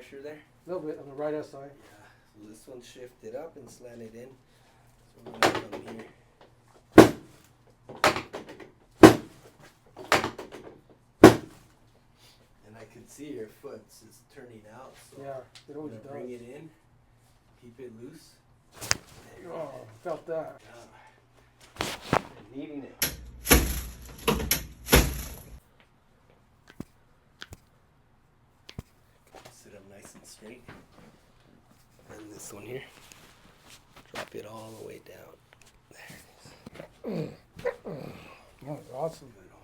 pressure there? A little bit on the right hand side. Yeah. So this one shifted up and slanted in. So we're gonna come here. And I can see your foot is turning out. So Yeah, it I'm always gonna does. bring it in. Keep it loose. Oh, felt that. Yeah. And kneading it. Sit up nice and straight. And this one here. Drop it all the way down. There it is. Oh, awesome. Good.